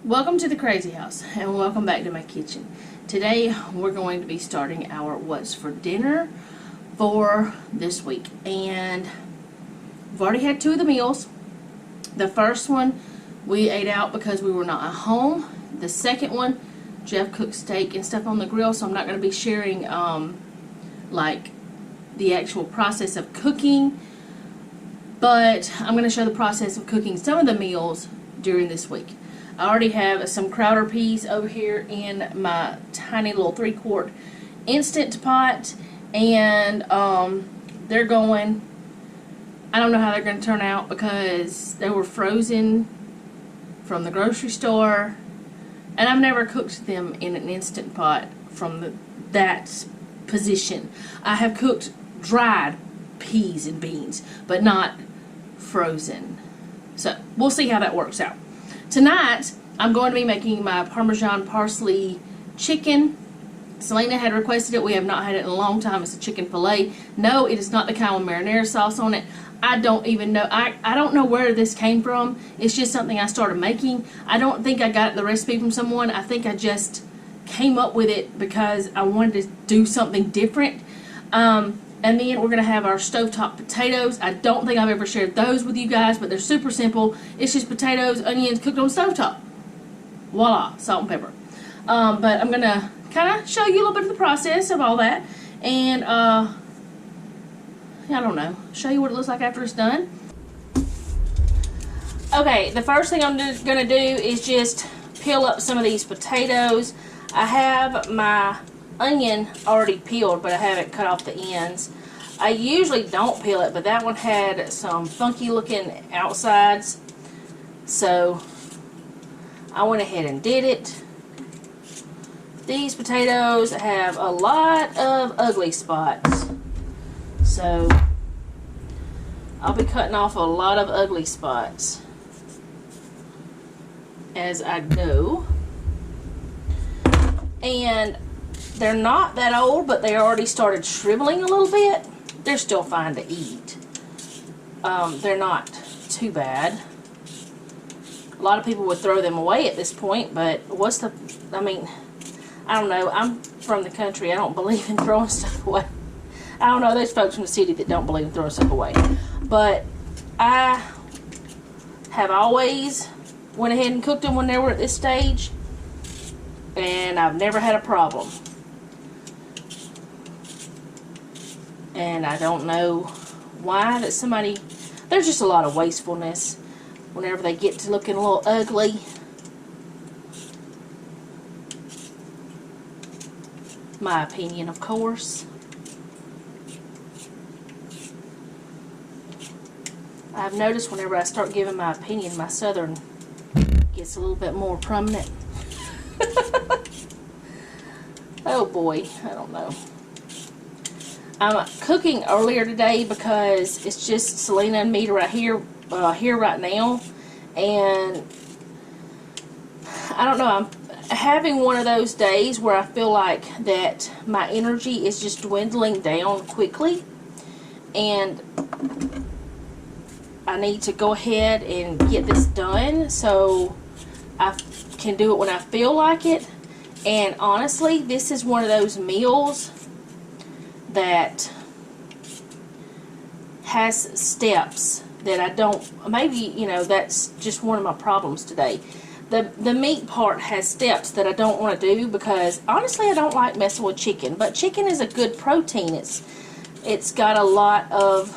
Welcome to the Crazy House and welcome back to my kitchen. Today we're going to be starting our what's for dinner for this week, and we've already had two of the meals. The first one we ate out because we were not at home. The second one, Jeff cooked steak and stuff on the grill, so I'm not going to be sharing like the actual process of cooking, but I'm going to show the process of cooking some of the meals during this week. I already have some Crowder peas over here in my tiny little 3-quart Instant Pot, and they're going, I don't know how they're going to turn out because they were frozen from the grocery store, and I've never cooked them in an Instant Pot from that position. I have cooked dried peas and beans, but not frozen. So we'll see how that works out. Tonight, I'm going to be making my Parmesan parsley chicken. Selena had requested it. We have not had it in a long time. It's a chicken filet. No, it is not the kind with marinara sauce on it. I don't even know. I don't know where this came from. It's just something I started making. I don't think I got the recipe from someone. I think I just came up with it because I wanted to do something different. And then we're going to have our stovetop potatoes. I don't think I've ever shared those with you guys, but they're super simple. It's just potatoes, onions, cooked on stovetop. Voila, salt and pepper. But I'm going to kind of show you a little bit of the process of all that. And, I don't know, show you what it looks like after it's done. Okay, the first thing I'm going to do is just peel up some of these potatoes. I have my onion already peeled, but I haven't cut off the ends. I usually don't peel it, but that one had some funky looking outsides, so I went ahead and did it. These potatoes have a lot of ugly spots, so I'll be cutting off a lot of ugly spots as I go. And they're not that old, but they already started shriveling a little bit. They're still fine to eat. They're not too bad. A lot of people would throw them away at this point, but what's the, I mean, I don't know. I'm from the country. I don't believe in throwing stuff away. I don't know. There's folks from the city that don't believe in throwing stuff away. But I have always went ahead and cooked them when they were at this stage, and I've never had a problem. And I don't know why that somebody, there's just a lot of wastefulness whenever they get to looking a little ugly. My opinion, of course. I've noticed whenever I start giving my opinion, my southern gets a little bit more prominent. Oh boy, I don't know. I'm cooking earlier today because it's just Selena and me right here right now, and I don't know, I'm having one of those days where I feel like that my energy is just dwindling down quickly, and I need to go ahead and get this done so I can do it when I feel like it. And honestly, this is one of those meals that has steps that I don't, maybe, you know, that's just one of my problems today. The meat part has steps that I don't want to do because honestly I don't like messing with chicken, but chicken is a good protein. It's got a lot of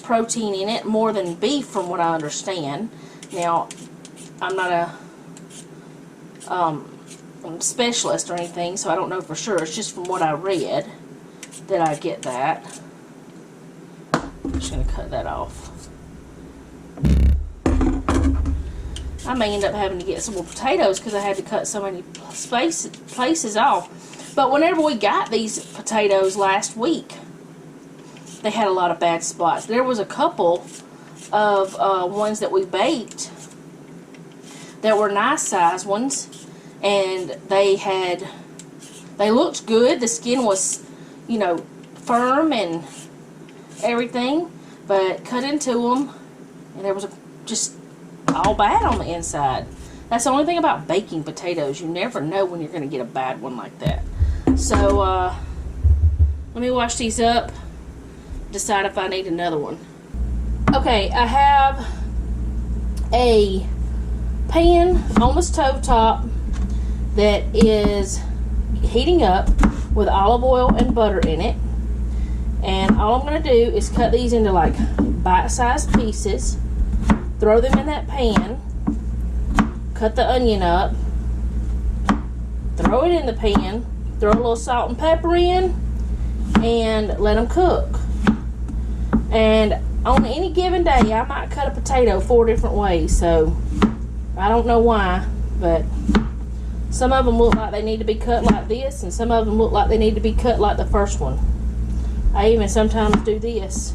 protein in it, more than beef from what I understand. Now, I'm not a specialist or anything, so I don't know for sure. It's just from what I read that I get that. I'm just going to cut that off. I may end up having to get some more potatoes because I had to cut so many places off. But whenever we got these potatoes last week, they had a lot of bad spots. There was a couple of ones that we baked that were nice size ones, and they looked good. The skin was, you know, firm and everything, but cut into them and there was just all bad on the inside. That's the only thing about baking potatoes. You never know when you're going to get a bad one like that. So, let me wash these up, decide if I need another one. Okay, I have a pan on the stove top that is heating up with olive oil and butter in it. And all I'm going to do is cut these into like bite-sized pieces, throw them in that pan, cut the onion up, throw it in the pan, throw a little salt and pepper in, and let them cook. And on any given day, I might cut a potato 4 different ways, so I don't know why, but some of them look like they need to be cut like this, and some of them look like they need to be cut like the first one. I even sometimes do this.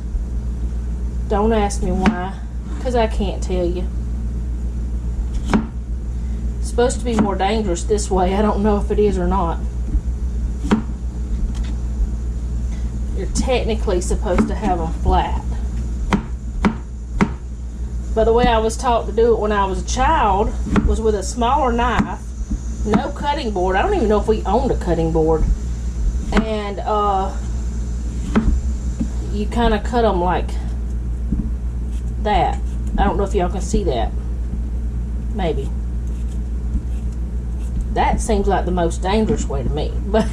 Don't ask me why, because I can't tell you. It's supposed to be more dangerous this way. I don't know if it is or not. You're technically supposed to have them flat. But the way I was taught to do it when I was a child was with a smaller knife, no cutting board. I don't even know if we owned a cutting board. And you kind of cut them like that. I don't know if y'all can see that. Maybe. That seems like the most dangerous way to me. But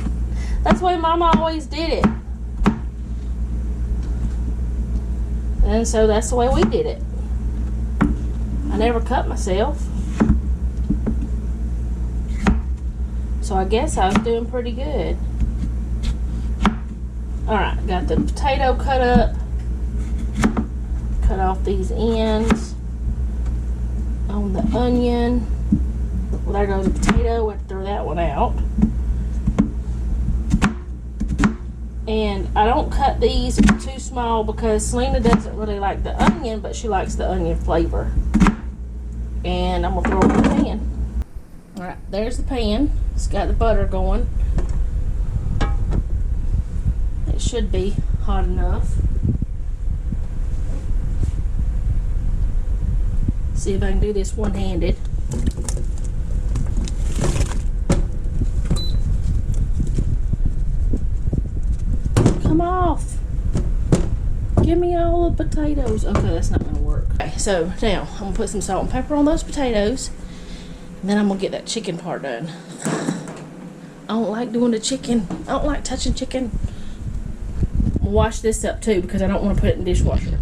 that's the way Mama always did it. And so that's the way we did it. I never cut myself. So I guess I was doing pretty good. Alright, got the potato cut up. Cut off these ends on the onion. Well, there goes the potato. We'll have to throw that one out. And I don't cut these too small because Selena doesn't really like the onion, but she likes the onion flavor. And I'm going to throw it in the pan. Alright, there's the pan. It's got the butter going. It should be hot enough. See if I can do this one-handed. Come off. Give me all the potatoes. Okay, that's not going to work. Okay, so now I'm going to put some salt and pepper on those potatoes. And then I'm going to get that chicken part done. I don't like doing the chicken. I don't like touching chicken. I'm going to wash this up too because I don't want to put it in the dishwasher.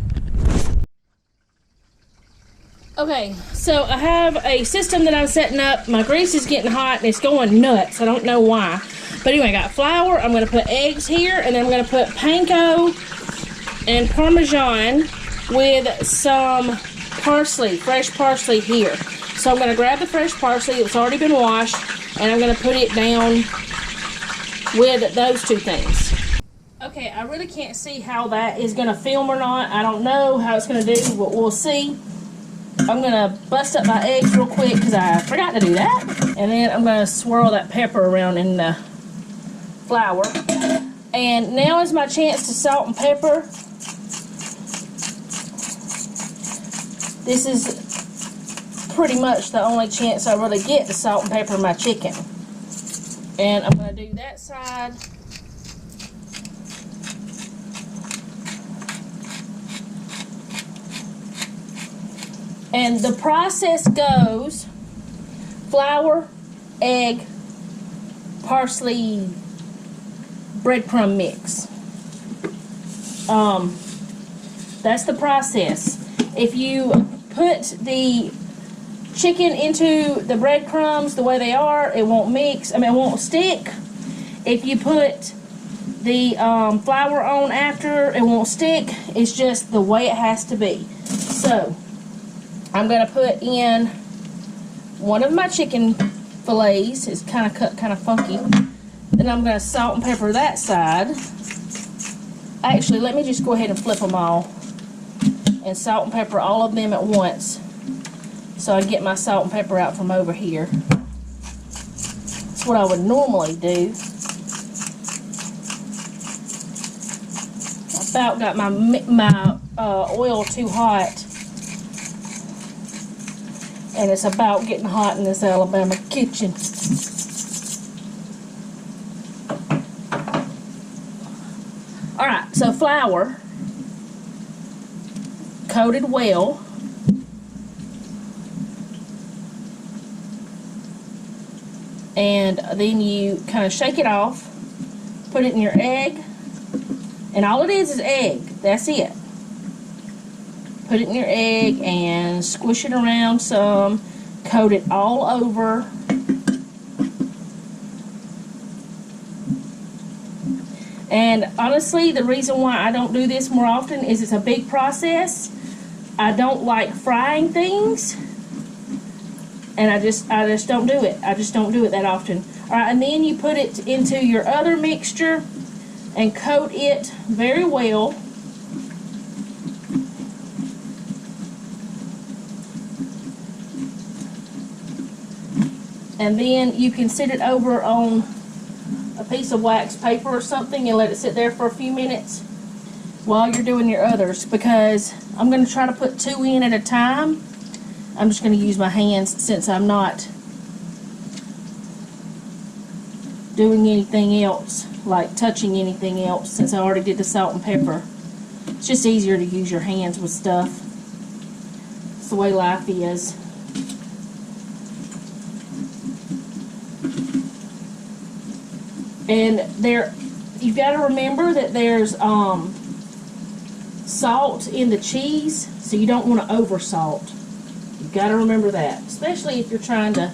Okay, so I have a system that I'm setting up. My grease is getting hot and it's going nuts. I don't know why. But anyway, I got flour. I'm going to put eggs here. And then I'm going to put panko and Parmesan with some parsley, fresh parsley here. So I'm going to grab the fresh parsley that's already been washed, and I'm going to put it down with those two things. Okay, I really can't see how that is going to film or not. I don't know how it's going to do, but we'll see. I'm going to bust up my eggs real quick because I forgot to do that. And then I'm going to swirl that pepper around in the flour. And now is my chance to salt and pepper. This is pretty much the only chance I really get to salt and pepper my chicken. And I'm going to do that side. And the process goes flour, egg, parsley, breadcrumb mix. That's the process. If you put the chicken into the breadcrumbs the way they are, it won't mix. I mean, it won't stick. If you put the flour on after, it won't stick. It's just the way it has to be. So I'm going to put in one of my chicken fillets. It's kind of cut kind of funky. Then I'm going to salt and pepper that side. Actually, let me just go ahead and flip them all and salt and pepper all of them at once so I get my salt and pepper out from over here. That's what I would normally do. I about got my oil too hot. and it's about getting hot in this Alabama kitchen. Alright, so flour, coated well. And then you kind of shake it off, put it in your egg, and all it is egg. That's it. Put it in your egg and squish it around some, coat it all over. And honestly, the reason why I don't do this more often is it's a big process. I don't like frying things, and I just don't do it. I just don't do it that often. All right, and then you put it into your other mixture and coat it very well. And then you can sit it over on a piece of wax paper or something and let it sit there for a few minutes while you're doing your others, because I'm going to try to put 2 in at a time. I'm just going to use my hands since I'm not doing anything else, like touching anything else, since I already did the salt and pepper. It's just easier to use your hands with stuff. It's the way life is. And you've got to remember that there's salt in the cheese, so you don't want to over salt. You've got to remember that, especially if you're trying to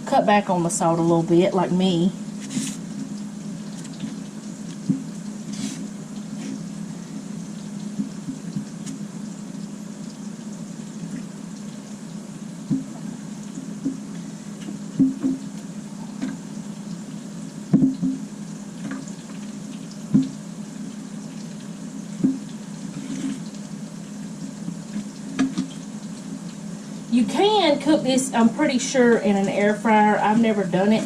cut back on the salt a little bit, like me. You can cook this, I'm pretty sure, in an air fryer. I've never done it,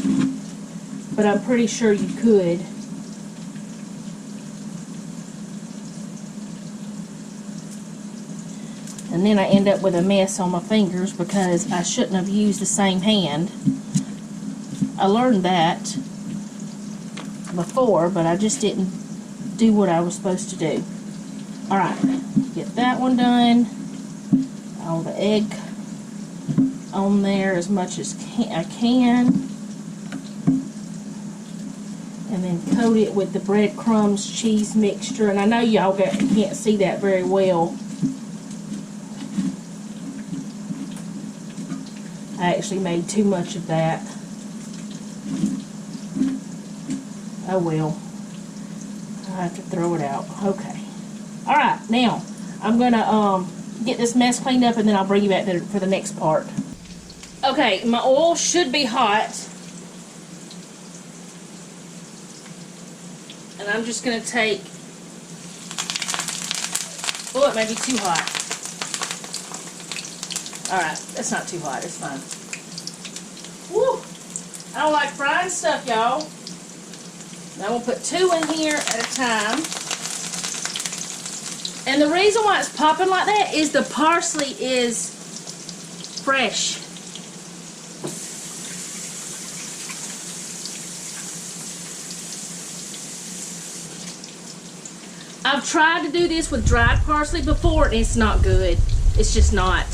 but I'm pretty sure you could. And then I end up with a mess on my fingers because I shouldn't have used the same hand. I learned that before, but I just didn't do what I was supposed to do. Alright, get that one done. All the egg on there as much as I can, and then coat it with the breadcrumbs cheese mixture. And I know y'all can't see that very well. I actually made too much of that. Oh well, I have to throw it out. Okay. Alright, now I'm gonna get this mess cleaned up, and then I'll bring you back for the next part. Okay, my oil should be hot, and I'm just going to take, oh, it may be too hot. Alright, that's not too hot, it's fine. Woo! I don't like frying stuff, y'all. Now we'll put 2 in here at a time. And the reason why it's popping like that is the parsley is fresh. I've tried to do this with dried parsley before, and it's not good. It's just not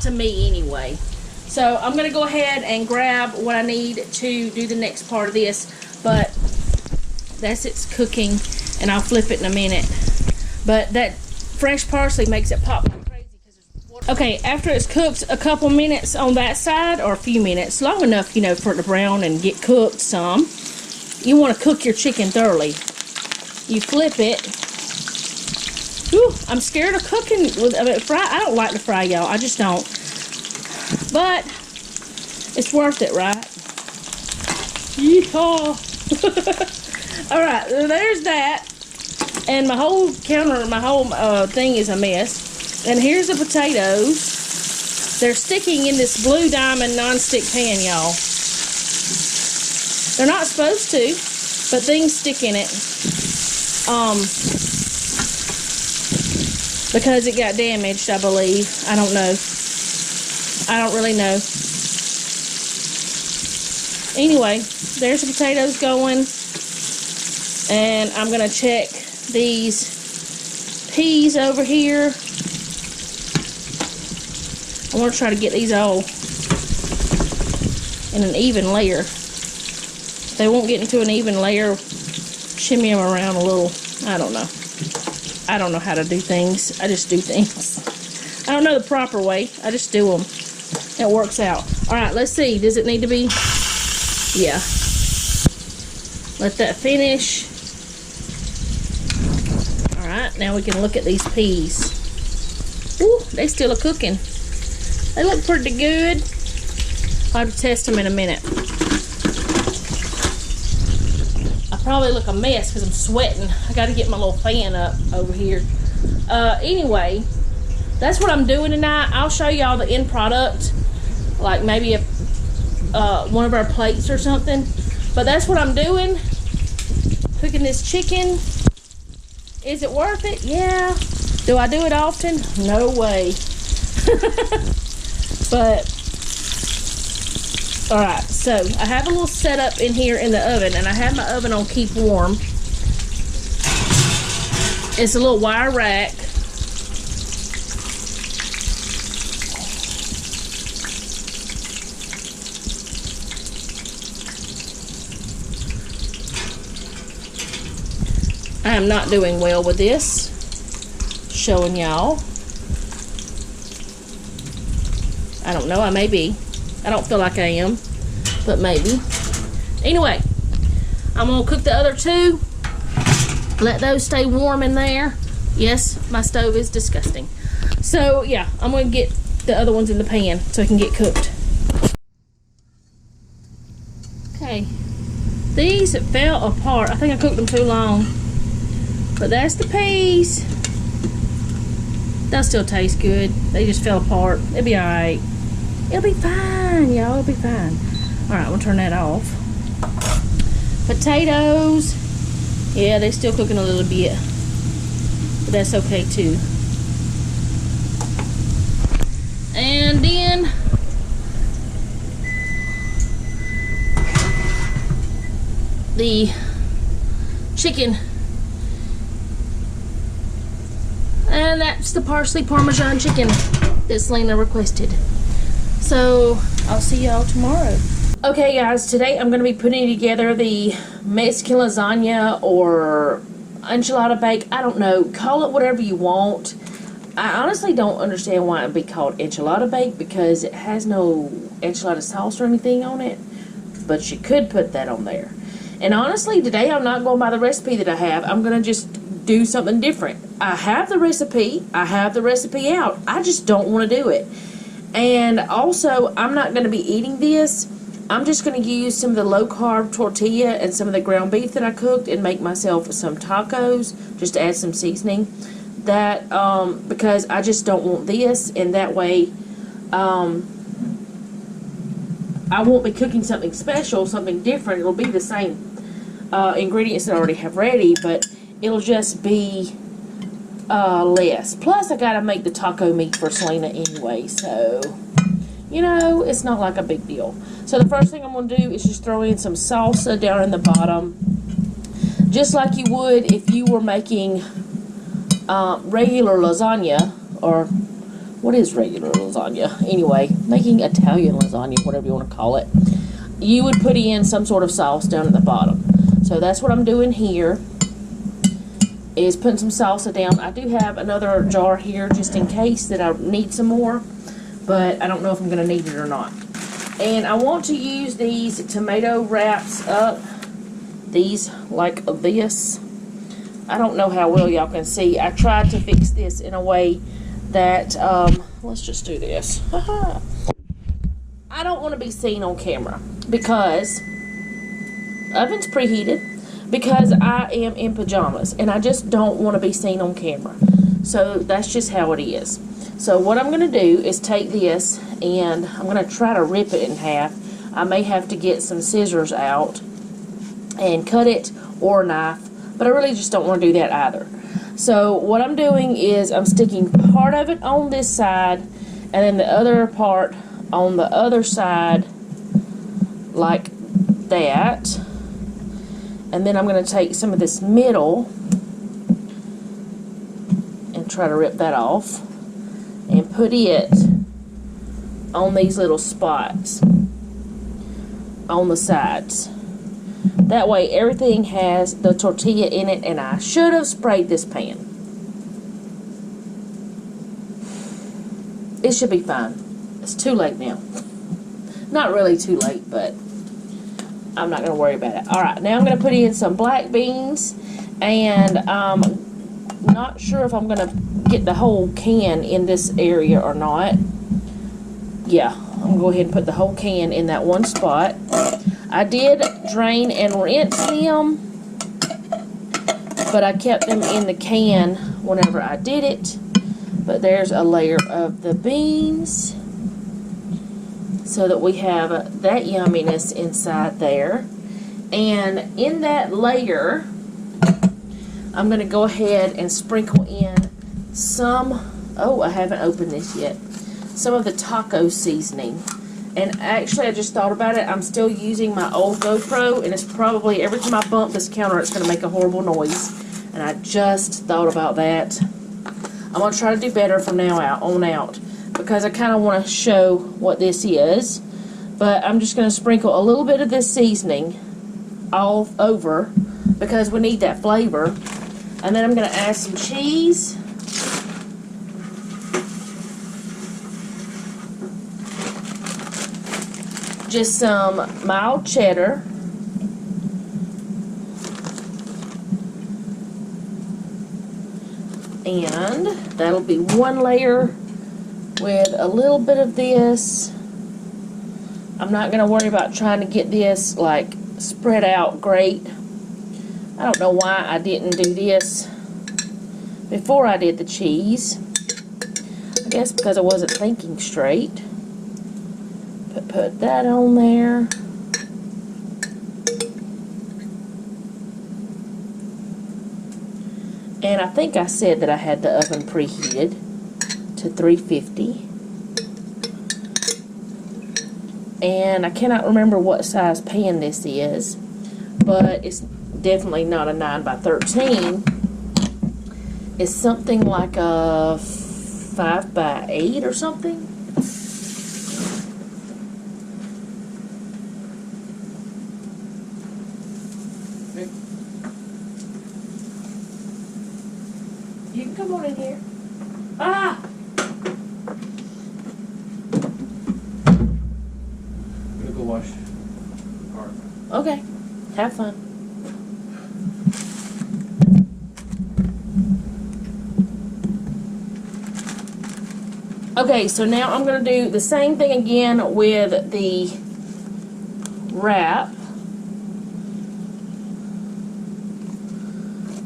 to me anyway. So I'm going to go ahead and grab what I need to do the next part of this, but that's it's cooking, and I'll flip it in a minute. But that fresh parsley makes it pop like crazy. Okay, after it's cooked a couple minutes on that side, or a few minutes, long enough, you know, for it to brown and get cooked some. You want to cook your chicken thoroughly. You flip it. Whew, I'm scared of cooking with fry. I don't like to fry, y'all. I just don't. But it's worth it, right? Yeehaw! All right, there's that. And my whole counter, my whole thing is a mess. And here's the potatoes. They're sticking in this Blue Diamond non-stick pan, y'all. They're not supposed to, but things stick in it. Because it got damaged, I believe. I don't know. I don't really know. Anyway, there's the potatoes going. And I'm going to check these peas over here. I want to try to get these all in an even layer. If they won't get into an even layer, shimmy them around a little. I don't know. I don't know how to do things. I just do things. I don't know the proper way. I just do them. It works out. Alright, let's see. Does it need to be? Yeah. Let that finish. Alright, now we can look at these peas. Ooh, they still are cooking. They look pretty good. I'll have to test them in a minute. I probably look a mess because I'm sweating. I got to get my little fan up over here. Anyway, that's what I'm doing tonight. I'll show y'all the end product, like maybe one of our plates or something. But that's what I'm doing. Cooking this chicken. Is it worth it? Yeah. Do I do it often? No way. But alright, so I have a little setup in here in the oven, and I have my oven on keep warm. It's a little wire rack. I am not doing well with this. Showing y'all. I don't know, I may be. I don't feel like I am, but maybe. Anyway, I'm gonna cook the other two. Let those stay warm in there. Yes, my stove is disgusting. So yeah, I'm gonna get the other ones in the pan so it can get cooked. Okay, these fell apart. I think I cooked them too long. But that's the peas. They'll still taste good. They just fell apart. It'll be alright. It'll be fine, y'all. It'll be fine. Alright, we'll turn that off. Potatoes. Yeah, they're still cooking a little bit. But that's okay too. And then the chicken. And that's the parsley parmesan chicken that Selena requested. So I'll see y'all tomorrow. Okay guys, today I'm going to be putting together the Mexican lasagna or enchilada bake. I don't know, call it whatever you want. I honestly don't understand why it'd be called enchilada bake because it has no enchilada sauce or anything on it. But you could put that on there. And honestly, today I'm not going by the recipe that I have. I'm going to just do something different. I have the recipe out. I just don't want to do it. And also, I'm not going to be eating this. I'm just going to use some of the low-carb tortilla and some of the ground beef that I cooked and make myself some tacos, just to add some seasoning. That, because I just don't want this, and that way, I won't be cooking something special, something different. It'll be the same ingredients that I already have ready, but it'll just be less. Plus, I gotta make the taco meat for Selena anyway, so, you know, it's not like a big deal. So the first thing I'm gonna do is just throw in some salsa down in the bottom, just like you would if you were making regular lasagna, or what is regular lasagna? Anyway, making Italian lasagna, whatever you want to call it. You would put in some sort of sauce down at the bottom. So that's what I'm doing here, is putting some salsa down. I do have another jar here just in case that I need some more, but I don't know if I'm going to need it or not. And I want to use these tomato wraps up, these like this. I don't know how well y'all can see. I tried to fix this in a way that, let's just do this. I don't want to be seen on camera because oven's preheated, because I am in pajamas and I just don't want to be seen on camera. So that's just how it is. So what I'm going to do is take this and I'm going to try to rip it in half. I may have to get some scissors out and cut it, or a knife, but I really just don't want to do that either. So what I'm doing is I'm sticking part of it on this side and then the other part on the other side like that. And then I'm going to take some of this middle and try to rip that off and put it on these little spots on the sides. That way everything has the tortilla in it, and I should have sprayed this pan. It should be fine. It's too late now. Not really too late, but I'm not going to worry about it. Alright, now I'm going to put in some black beans, and I'm not sure if I'm going to get the whole can in this area or not. Yeah, I'm going to go ahead and put the whole can in that one spot. I did drain and rinse them, but I kept them in the can whenever I did it. But there's a layer of the beans so that we have that yumminess inside there. And in that layer, I'm going to go ahead and sprinkle in some, oh, I haven't opened this yet, some of the taco seasoning. And actually, I just thought about it, I'm still using my old GoPro, and it's probably, every time I bump this counter, it's going to make a horrible noise. And I just thought about that. I'm going to try to do better from now on out, because I kind of want to show what this is. But I'm just going to sprinkle a little bit of this seasoning all over, because we need that flavor. And then I'm going to add some cheese. Just some mild cheddar. And that'll be one layer with a little bit of this. I'm not going to worry about trying to get this like spread out great. I don't know why I didn't do this before I did the cheese. I guess because I wasn't thinking straight. Put that on there. And I think I said that I had the oven preheated to 350. And I cannot remember what size pan this is, but it's definitely not a 9 by 13. It's something like a 5 by 8 or something. You can come on in here. Ah! I'm gonna go wash the car. Okay. Have fun. Okay, so now I'm going to do the same thing again with the wrap.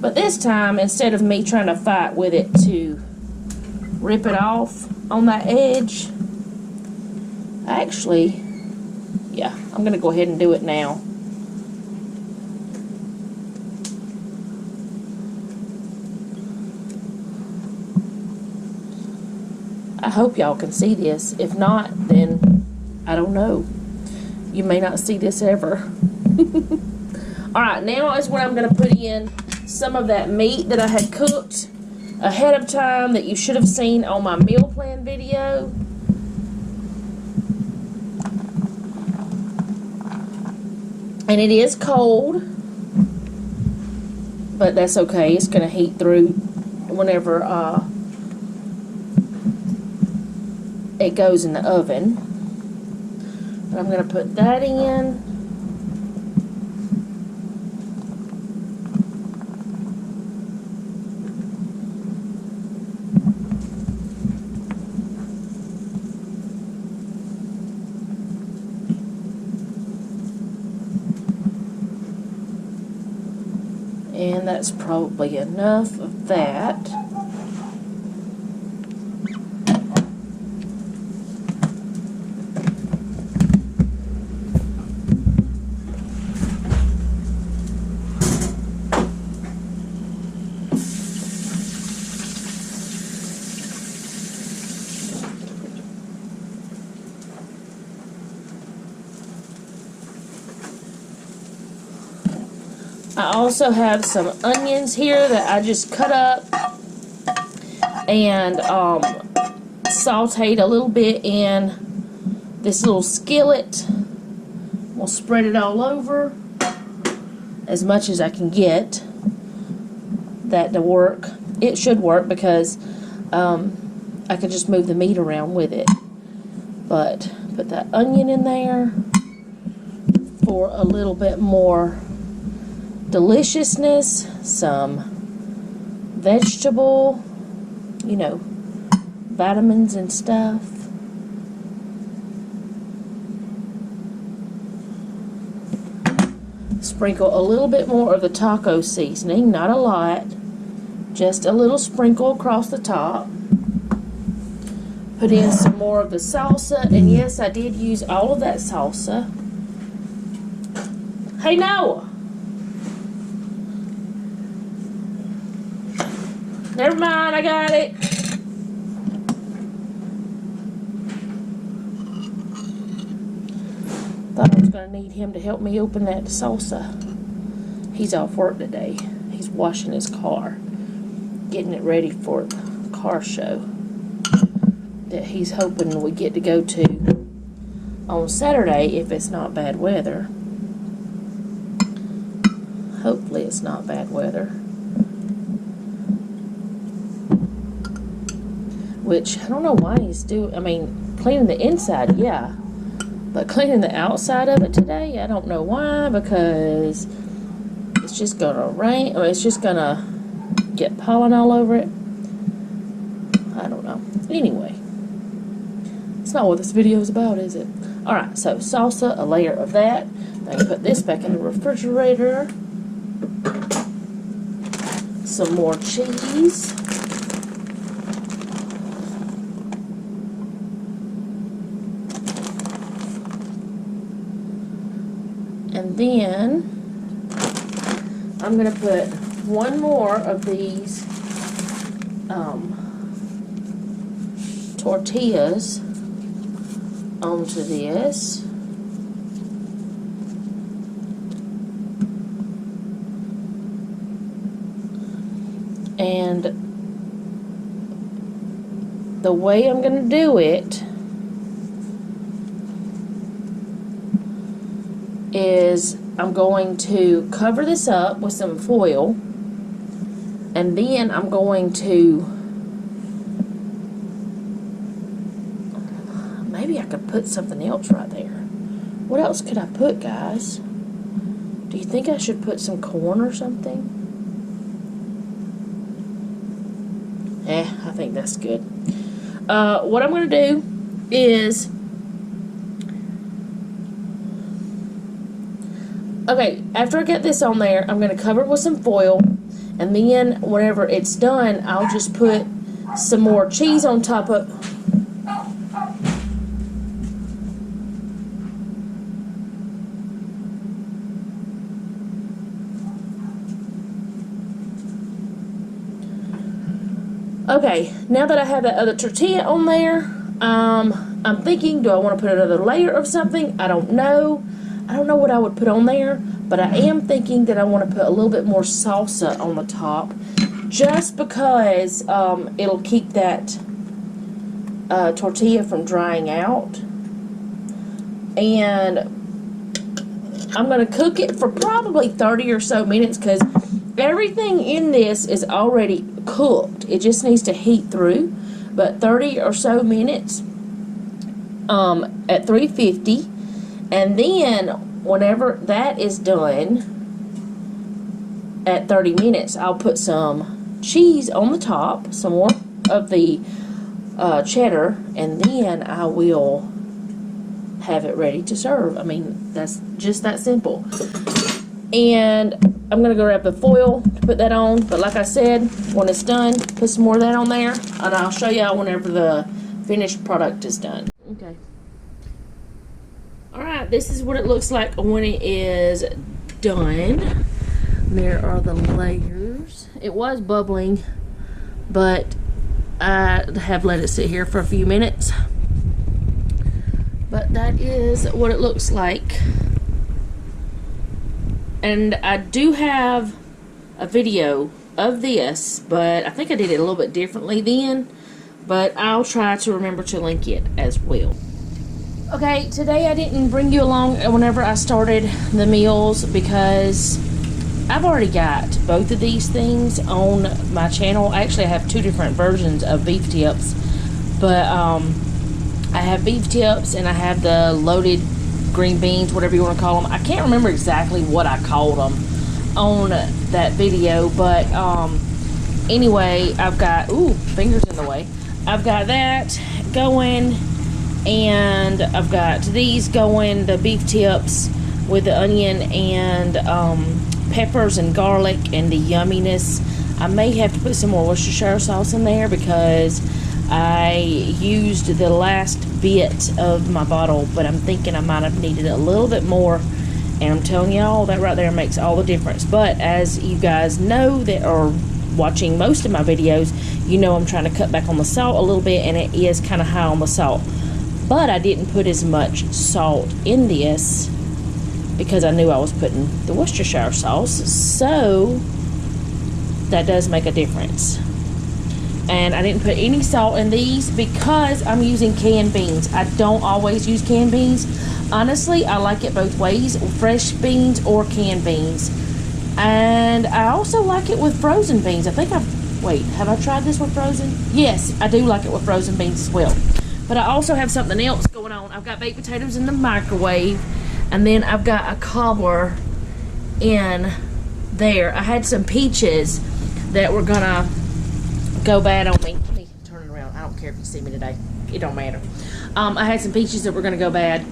But this time, instead of me trying to fight with it to rip it off on that edge, actually, yeah, I'm going to go ahead and do it now. I hope y'all can see this. If not, then I don't know. You may not see this ever. Alright, now is when I'm going to put in some of that meat that I had cooked ahead of time that you should have seen on my meal plan video. And it is cold, but that's okay. It's going to heat through whenever it goes in the oven. But I'm going to put that in. And that's probably enough of that. I also have some onions here that I just cut up and sauteed a little bit in this little skillet. We'll spread it all over as much as I can get that to work. It should work because I could just move the meat around with it. But put that onion in there for a little bit more deliciousness, some vegetable, you know, vitamins and stuff. Sprinkle a little bit more of the taco seasoning, not a lot, just a little sprinkle across the top. Put in some more of the salsa, and yes, I did use all of that salsa. Hey, Noah! Never mind, I got it. Thought I was going to need him to help me open that salsa. He's off work today. He's washing his car, getting it ready for the car show that he's hoping we get to go to on Saturday if it's not bad weather. Hopefully it's not bad weather. Which, I don't know why he's doing, I mean, cleaning the inside, yeah. But cleaning the outside of it today, I don't know why, because it's just going to rain, or it's just going to get pollen all over it. I don't know. Anyway, it's not what this video is about, is it? Alright, so salsa, a layer of that. I can put this back in the refrigerator. Some more cheese. And then I'm going to put one more of these tortillas onto this. And the way I'm going to do it is I'm going to cover this up with some foil, and then I'm going to, maybe I could put something else right there. What else could I put, guys? Do you think I should put some corn or something? I think that's good. What I'm going to do is, okay, after I get this on there, I'm going to cover it with some foil, and then whenever it's done, I'll just put some more cheese on top of. Okay, now that I have that other tortilla on there, I'm thinking, do I want to put another layer of something? I don't know. I don't know what I would put on there, but I am thinking that I want to put a little bit more salsa on the top, just because it'll keep that tortilla from drying out. And I'm going to cook it for probably 30 or so minutes, because everything in this is already cooked. It just needs to heat through. But 30 or so minutes at 350. And then whenever that is done at 30 minutes, I'll put some cheese on the top, some more of the cheddar, and then I will have it ready to serve. I mean, that's just that simple. And I'm going to go grab the foil to put that on. But like I said, when it's done, put some more of that on there. And I'll show y'all whenever the finished product is done. Okay. Alright, this is what it looks like when it is done. There are the layers. It was bubbling, but I have let it sit here for a few minutes. But that is what it looks like. And I do have a video of this, but I think I did it a little bit differently then. But I'll try to remember to link it as well. Okay, today I didn't bring you along whenever I started the meals because I've already got both of these things on my channel. Actually, I have two different versions of beef tips, but I have beef tips and I have the loaded green beans, whatever you want to call them. I can't remember exactly what I called them on that video, but anyway, I've got, ooh, fingers in the way. I've got that going, and I've got these going, the beef tips with the onion and peppers and garlic and the yumminess. I may have to put some more Worcestershire sauce in there because I used the last bit of my bottle, but I'm thinking I might have needed a little bit more, and I'm telling y'all that right there makes all the difference. But as you guys know that are watching most of my videos, you know I'm trying to cut back on the salt a little bit, and it is kind of high on the salt. But I didn't put as much salt in this because I knew I was putting the Worcestershire sauce, so that does make a difference. And I didn't put any salt in these because I'm using canned beans. I don't always use canned beans. Honestly, I like it both ways, fresh beans or canned beans. And I also like it with frozen beans. I think have I tried this with frozen? Yes, I do like it with frozen beans as well. But I also have something else going on. I've got baked potatoes in the microwave, and then I've got a cobbler in there. I had some peaches that were gonna go bad on me. Let me turn it around. I don't care if you see me today. It don't matter. I had some peaches that were gonna go bad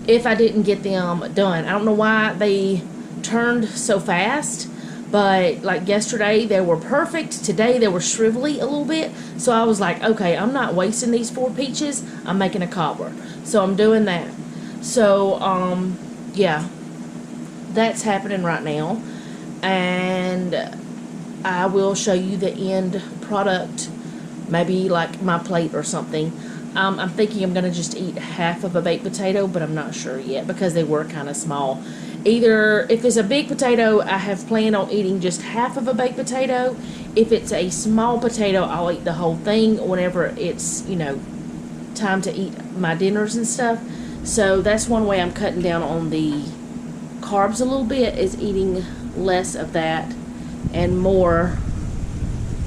if I didn't get them done. I don't know why they turned so fast, but like yesterday they were perfect. Today they were shrivelly a little bit, so I was like, okay, I'm not wasting these 4 peaches. I'm making a cobbler, so I'm doing that. So yeah, that's happening right now, and I will show you the end product, maybe like my plate or something. I'm thinking I'm gonna just eat half of a baked potato, but I'm not sure yet because they were kind of small. Either if it's a big potato, I have planned on eating just half of a baked potato. If it's a small potato, I'll eat the whole thing whenever it's, you know, time to eat my dinners and stuff. So that's one way I'm cutting down on the carbs a little bit, is eating less of that and more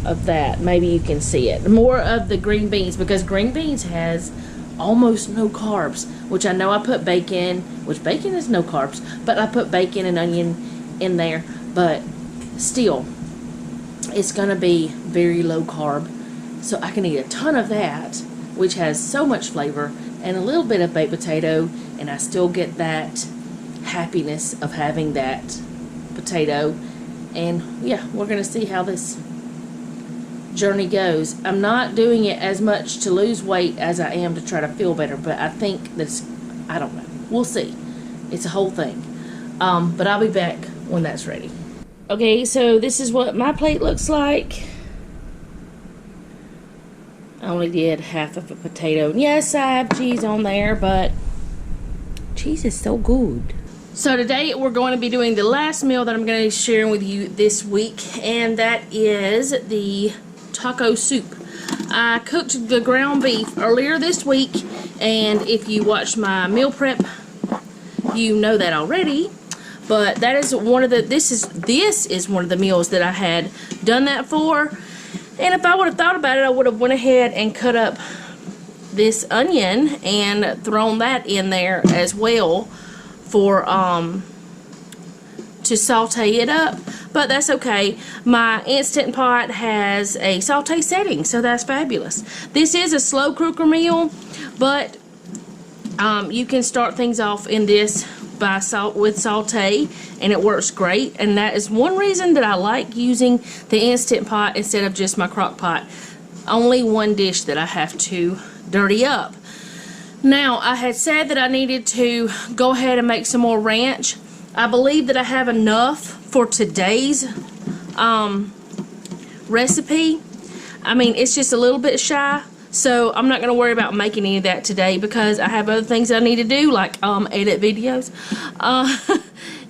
of that. Maybe you can see it. More of the green beans, because green beans has almost no carbs, which I know I put bacon, which bacon is no carbs, but I put bacon and onion in there, but still it's gonna be very low carb, so I can eat a ton of that, which has so much flavor, and a little bit of baked potato, and I still get that happiness of having that potato. And yeah, we're gonna see how this journey goes. I'm not doing it as much to lose weight as I am to try to feel better, but I think that's, I don't know, we'll see. It's a whole thing. But I'll be back when that's ready. Okay, so this is what my plate looks like. I only did half of a potato. Yes, I have cheese on there, but cheese is so good. So today we're going to be doing the last meal that I'm going to be sharing with you this week, and that is the taco soup. I cooked the ground beef earlier this week, and if you watched my meal prep, you know that already. But that is one of the, this is one of the meals that I had done that for. And if I would have thought about it, I would have went ahead and cut up this onion and thrown that in there as well for to saute it up. But that's okay. My Instant Pot has a saute setting, so that's fabulous. This is a slow cooker meal, but you can start things off in this by with saute, and it works great. And that is one reason that I like using the Instant Pot instead of just my crock pot. Only one dish that I have to dirty up. Now, I had said that I needed to go ahead and make some more ranch. I believe that I have enough for today's recipe. I mean, it's just a little bit shy, so I'm not going to worry about making any of that today because I have other things that I need to do, like edit videos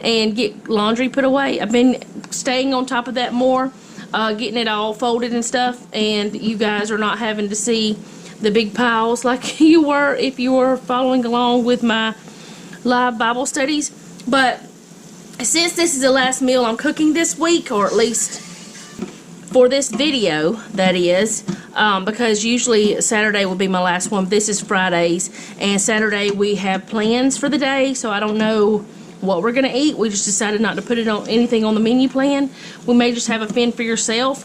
and get laundry put away. I've been staying on top of that more, getting it all folded and stuff, and you guys are not having to see the big piles like you were if you were following along with my live Bible studies. But since this is the last meal I'm cooking this week, or at least for this video, that is, because usually Saturday will be my last one. This is Fridays, and Saturday we have plans for the day, so I don't know what we're gonna eat. We just decided not to put it on anything on the menu plan. We may just have a fend for yourself.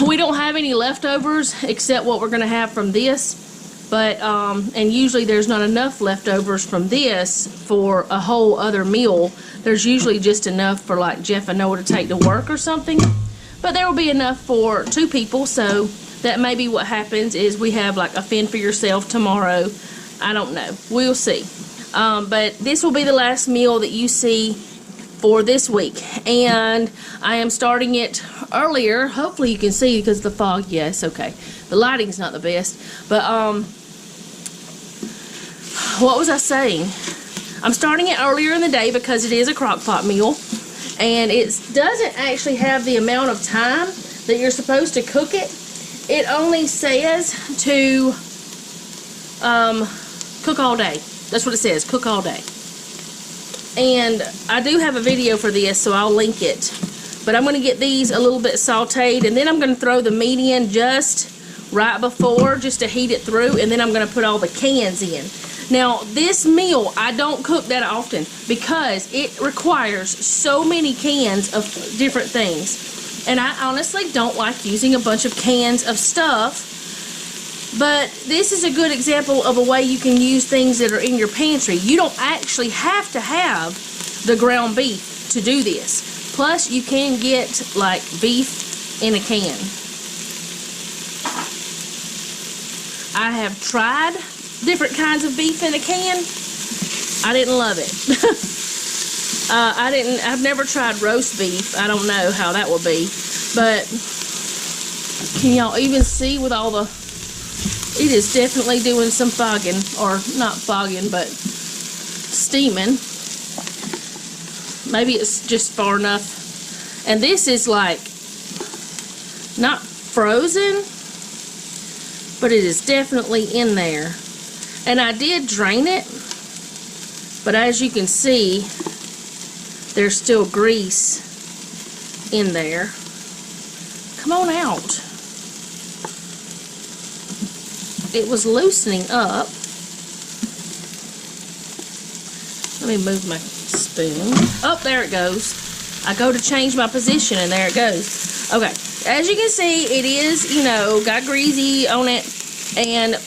We don't have any leftovers except what we're gonna have from this, but and usually there's not enough leftovers from this for a whole other meal. There's usually just enough for like Jeff and Noah to take to work or something, but there will be enough for 2 people, so that may be what happens, is we have like a fend for yourself tomorrow. I don't know, we'll see. But this will be the last meal that you see for this week, and I am starting it earlier. Hopefully you can see because of the fog. Yes, okay, the lighting's not the best, but what was I saying? I'm starting it earlier in the day because it is a crock pot meal, and it doesn't actually have the amount of time that you're supposed to cook it. It only says to cook all day. That's what it says, cook all day. And I do have a video for this, so I'll link it. But I'm going to get these a little bit sauteed, and then I'm going to throw the meat in just right before, just to heat it through, and then I'm going to put all the cans in. Now, this meal, I don't cook that often because it requires so many cans of different things. And I honestly don't like using a bunch of cans of stuff. But this is a good example of a way you can use things that are in your pantry. You don't actually have to have the ground beef to do this. Plus, you can get like beef in a can. I have tried different kinds of beef in a can. I didn't love it. I've never tried roast beef. I don't know how that will be. But can y'all even see with all the... It is definitely doing some fogging, or not fogging, but steaming. Maybe it's just far enough. And this is like not frozen, but it is definitely in there. And I did drain it, but as you can see, there's still grease in there. Come on out. It was loosening up. Let me move my spoon. Oh, there it goes. I go to change my position and there it goes. Okay, as you can see, it is, you know, got greasy on it, and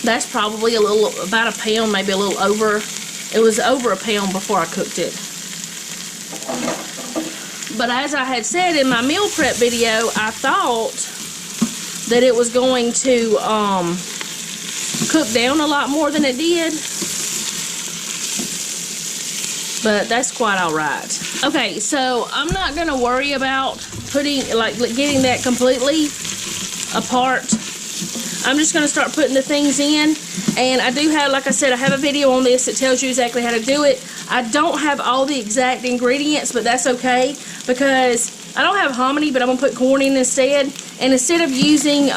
that's probably a little, about a pound, maybe a little over. It was over a pound before I cooked it. But as I had said in my meal prep video, I thought that it was going to cook down a lot more than it did, but that's quite all right. Okay, so I'm not gonna worry about putting, like, getting that completely apart. I'm just gonna start putting the things in, and I do have, like I said, I have a video on this that tells you exactly how to do it. I don't have all the exact ingredients, but that's okay because I don't have hominy, but I'm gonna put corn in instead. And instead of using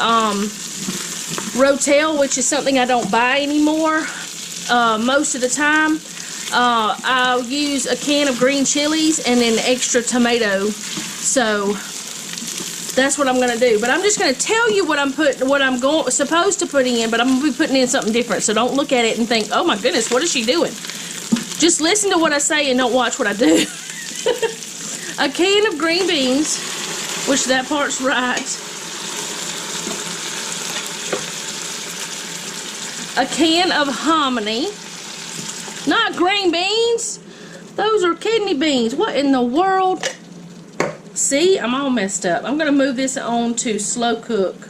Rotel, which is something I don't buy anymore most of the time, I'll use a can of green chilies and an extra tomato. So that's what I'm gonna do. But I'm just gonna tell you what I'm supposed to put in, but I'm gonna be putting in something different. So don't look at it and think, oh my goodness, what is she doing? Just listen to what I say and don't watch what I do. A can of green beans, which that part's right. A can of hominy. Not green beans. Those are kidney beans. What in the world? See, I'm all messed up. I'm going to move this on to slow cook.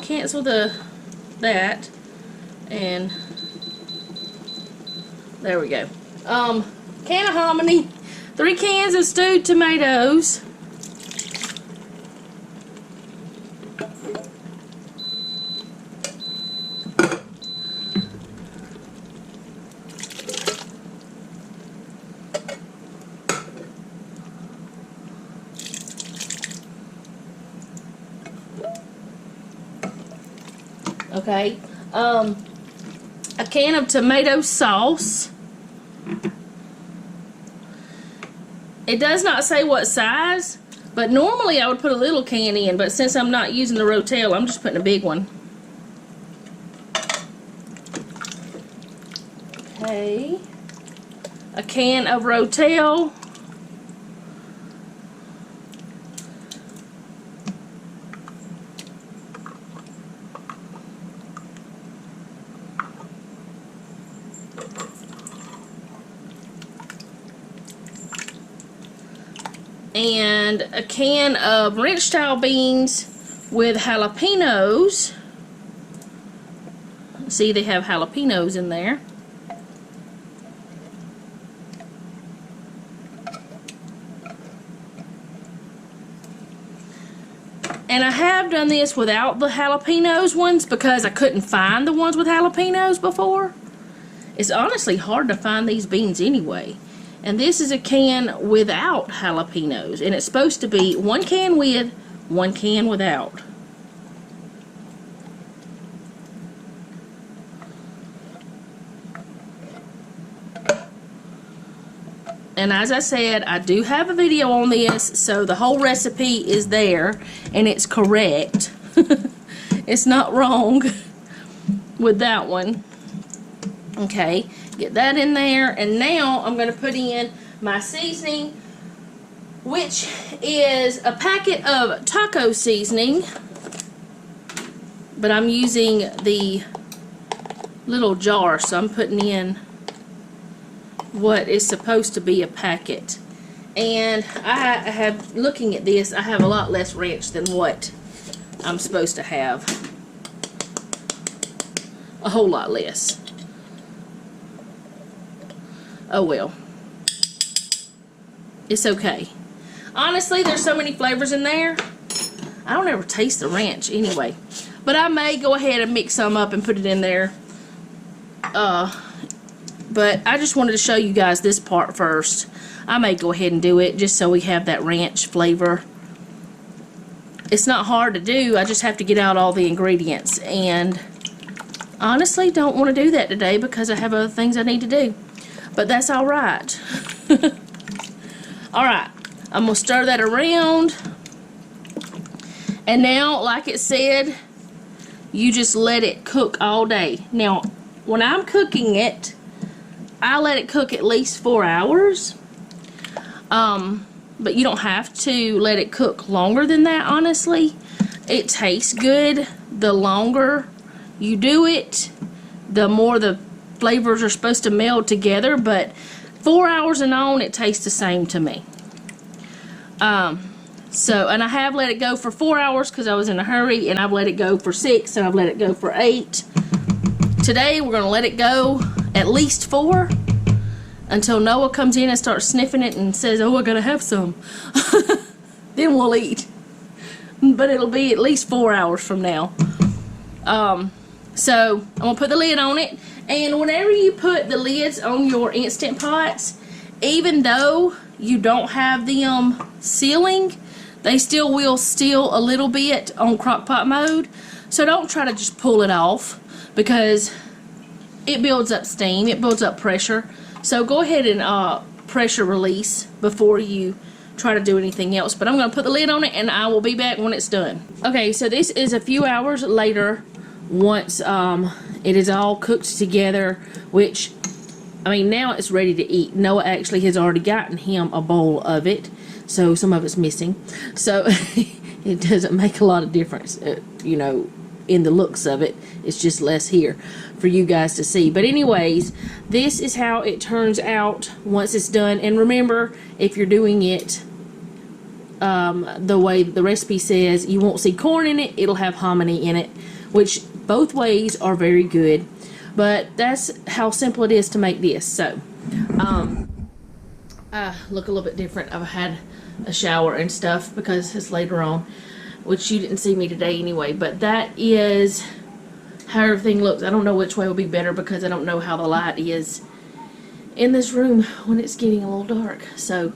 Cancel that. And there we go. Can of hominy. 3 cans of stewed tomatoes. Okay. A can of tomato sauce. It does not say what size, but normally I would put a little can in, but since I'm not using the Rotel, I'm just putting a big one. Okay. A can of Rotel. And a can of ranch style beans with jalapenos. See, they have jalapenos in there. And I have done this without the jalapenos ones because I couldn't find the ones with jalapenos before. It's honestly hard to find these beans anyway. And this is a can without jalapenos. And it's supposed to be 1 can with, 1 can without. And as I said, I do have a video on this, so the whole recipe is there, and it's correct. It's not wrong with that one. Okay, get that in there, and now I'm going to put in my seasoning, which is a packet of taco seasoning, but I'm using the little jar, so I'm putting in what is supposed to be a packet. And I have, looking at this, I have a lot less ranch than what I'm supposed to have. A whole lot less. Oh well. It's okay. Honestly, there's so many flavors in there. I don't ever taste the ranch anyway. But I may go ahead and mix some up and put it in there. But I just wanted to show you guys this part first. I may go ahead and do it just so we have that ranch flavor. It's not hard to do. I just have to get out all the ingredients. And honestly, don't want to do that today because I have other things I need to do. But that's alright. Alright. I'm going to stir that around. And now, like it said, you just let it cook all day. Now, when I'm cooking it, I let it cook at least 4 hours. But you don't have to let it cook longer than that, honestly. It tastes good. The longer you do it, the more the flavors are supposed to meld together. But 4 hours and on, it tastes the same to me. And I have let it go for 4 hours because I was in a hurry, and I've let it go for 6, and I've let it go for 8. Today, we're going to let it go at least 4 until Noah comes in and starts sniffing it and says, oh, I gotta have some. Then we'll eat. But it'll be at least 4 hours from now. So I'm gonna put the lid on it, and whenever you put the lids on your Instant Pots, even though you don't have them sealing, they still will seal a little bit on crock pot mode. So don't try to just pull it off, because it builds up steam, it builds up pressure. So go ahead and pressure release before you try to do anything else. But I'm going to put the lid on it, and I will be back when it's done. Okay, so this is a few hours later once it is all cooked together, which, I mean, now it's ready to eat. Noah actually has already gotten him a bowl of it, so some of it's missing. So it doesn't make a lot of difference, you know, in the looks of it. It's just less here for you guys to see. But anyways, this is how it turns out once it's done. And remember, if you're doing it the way the recipe says, you won't see corn in it, it'll have hominy in it, which both ways are very good. But that's how simple it is to make this. So I look a little bit different. I've had a shower and stuff because it's later on, which you didn't see me today anyway. But that is how everything looks. I don't know which way will be better because I don't know how the light is in this room when it's getting a little dark. So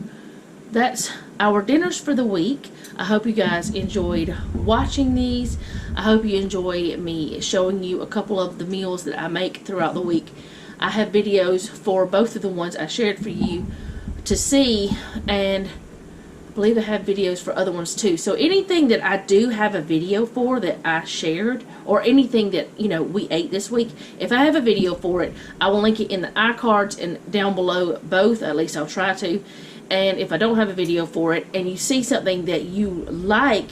that's our dinners for the week. I hope you guys enjoyed watching these. I hope you enjoy me showing you a couple of the meals that I make throughout the week. I have videos for both of the ones I shared for you to see, and I believe I have videos for other ones too. So anything that I do have a video for that I shared, or anything that, you know, we ate this week, if I have a video for it, I will link it in the iCards and down below both. At least I'll try to. And if I don't have a video for it, and you see something that you like,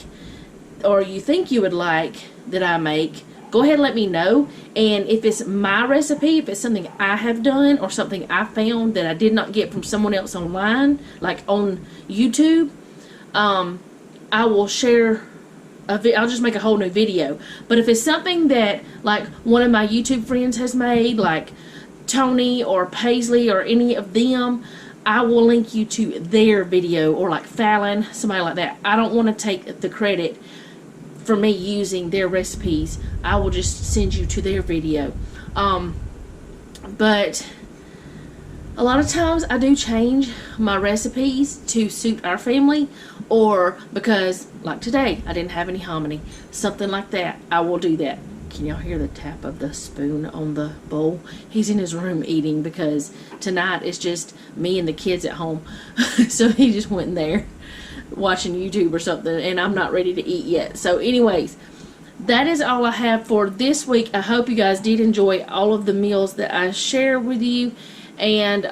or you think you would like that I make, go ahead and let me know. And if it's my recipe, if it's something I have done, or something I found that I did not get from someone else online, like on YouTube, I will share I'll just make a whole new video. But if it's something that like one of my YouTube friends has made, like Tony or Paisley or any of them, I will link you to their video, or like Fallon, somebody like that. I don't want to take the credit for me using their recipes. I will just send you to their video. But a lot of times I do change my recipes to suit our family, or because like today I didn't have any hominy, something like that, I will do that. Can y'all hear the tap of the spoon on the bowl? He's in his room eating because tonight it's just me and the kids at home. So he just went in there watching YouTube or something, and I'm not ready to eat yet. So anyways, that is all I have for this week. I hope you guys did enjoy all of the meals that I share with you. And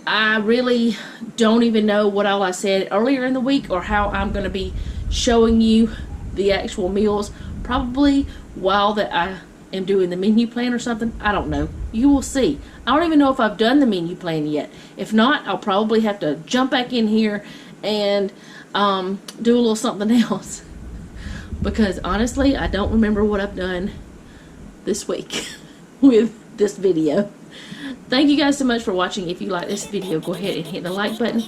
I really don't even know what all I said earlier in the week, or how I'm going to be showing you the actual meals. Probably while that I am doing the menu plan or something. I don't know. You will see. I don't even know if I've done the menu plan yet. If not, I'll probably have to jump back in here and do a little something else. Because honestly, I don't remember what I've done this week with this video. Thank you guys so much for watching. If you like this video, go ahead and hit the like button.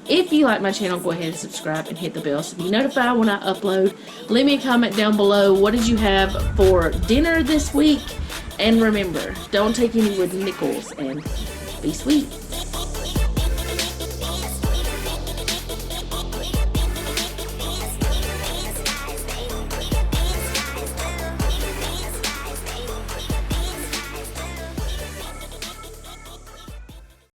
If you like my channel, go ahead and subscribe and hit the bell so you be notified when I upload. Leave me a comment down below. What did you have for dinner this week? And remember, don't take any wooden nickels, and be sweet.